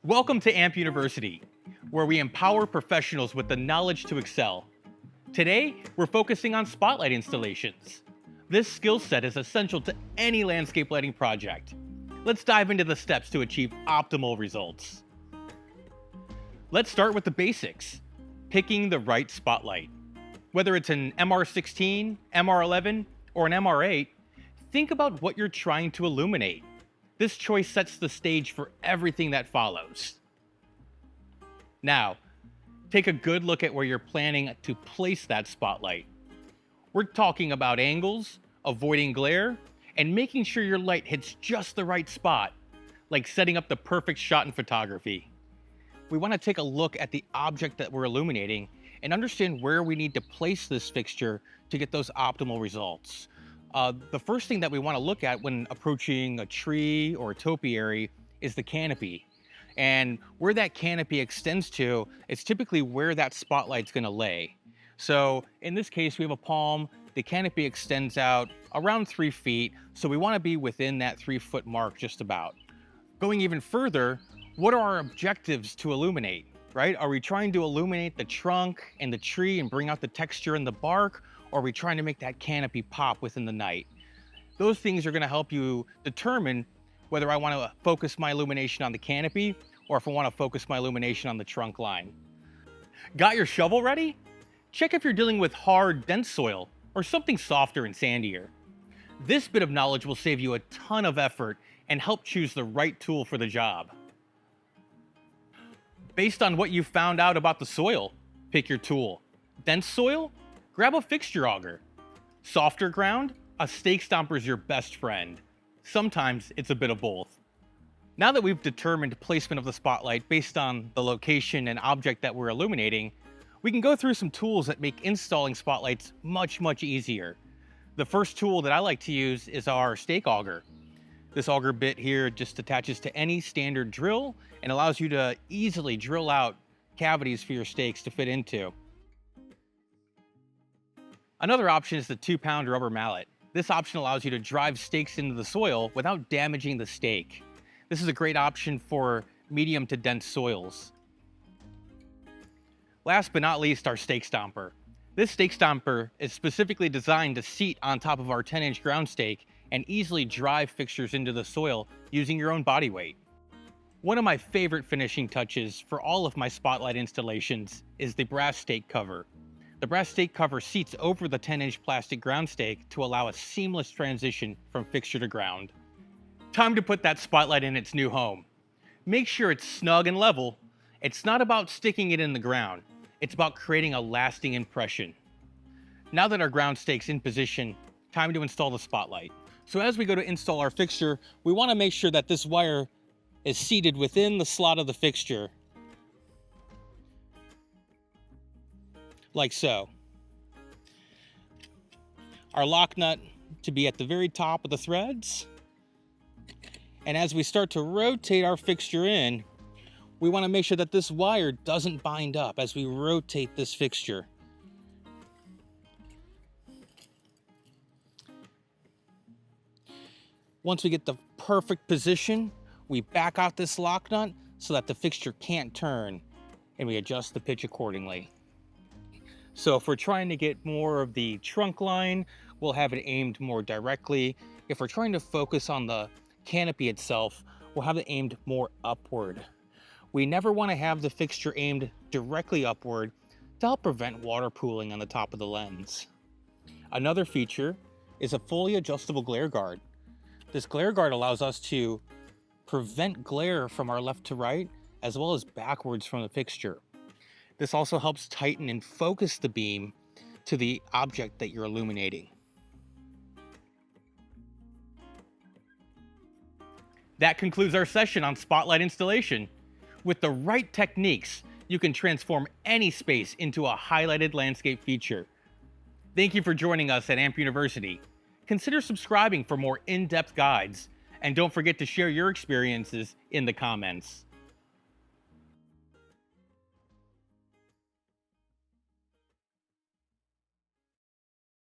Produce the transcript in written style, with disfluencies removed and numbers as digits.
Welcome to AMP University, where we empower professionals with the knowledge to excel. Today, we're focusing on spotlight installations. This skill set is essential to any landscape lighting project. Let's dive into the steps to achieve optimal results. Let's start with the basics, picking the right spotlight. Whether it's an MR16, MR11, or an MR8, think about what you're trying to illuminate. This choice sets the stage for everything that follows. Now, take a good look at where you're planning to place that spotlight. We're talking about angles, avoiding glare, and making sure your light hits just the right spot, like setting up the perfect shot in photography. We want to take a look at the object that we're illuminating and understand where we need to place this fixture to get those optimal results. The first thing that we want to look at when approaching a tree or a topiary is the canopy. And where that canopy extends to, it's typically where that spotlight's going to lay. So in this case, we have a palm. The canopy extends out around 3 feet, so we want to be within that 3-foot mark just about. Going even further, what are our objectives to illuminate, right? Are we trying to illuminate the trunk and the tree and bring out the texture in the bark? Or are we trying to make that canopy pop within the night? Those things are going to help you determine whether I want to focus my illumination on the canopy or if I want to focus my illumination on the trunk line. Got your shovel ready? Check if you're dealing with hard, dense soil or something softer and sandier. This bit of knowledge will save you a ton of effort and help choose the right tool for the job. Based on what you found out about the soil, pick your tool. Dense soil? Grab a fixture auger. Softer ground? A stake stomper is your best friend. Sometimes it's a bit of both. Now that we've determined placement of the spotlight based on the location and object that we're illuminating, we can go through some tools that make installing spotlights much easier. The first tool that I like to use is our stake auger. This auger bit here just attaches to any standard drill and allows you to easily drill out cavities for your stakes to fit into. Another option is the 2-pound rubber mallet. This option allows you to drive stakes into the soil without damaging the stake. This is a great option for medium to dense soils. Last but not least, our stake stomper. This stake stomper is specifically designed to seat on top of our 10-inch ground stake and easily drive fixtures into the soil using your own body weight. One of my favorite finishing touches for all of my spotlight installations is the brass stake cover. The brass stake cover seats over the 10-inch plastic ground stake to allow a seamless transition from fixture to ground. Time to put that spotlight in its new home. Make sure it's snug and level. It's not about sticking it in the ground. It's about creating a lasting impression. Now that our ground stake's in position, time to install the spotlight. So as we go to install our fixture, we want to make sure that this wire is seated within the slot of the fixture, like so. Our lock nut to be at the very top of the threads. And as we start to rotate our fixture in, we want to make sure that this wire doesn't bind up as we rotate this fixture. Once we get the perfect position, we back out this lock nut so that the fixture can't turn, and we adjust the pitch accordingly. So if we're trying to get more of the trunk line, we'll have it aimed more directly. If we're trying to focus on the canopy itself, we'll have it aimed more upward. We never want to have the fixture aimed directly upward to help prevent water pooling on the top of the lens. Another feature is a fully adjustable glare guard. This glare guard allows us to prevent glare from our left to right, as well as backwards from the fixture. This also helps tighten and focus the beam to the object that you're illuminating. That concludes our session on spotlight installation. With the right techniques, you can transform any space into a highlighted landscape feature. Thank you for joining us at AMP University. Consider subscribing for more in-depth guides, and don't forget to share your experiences in the comments.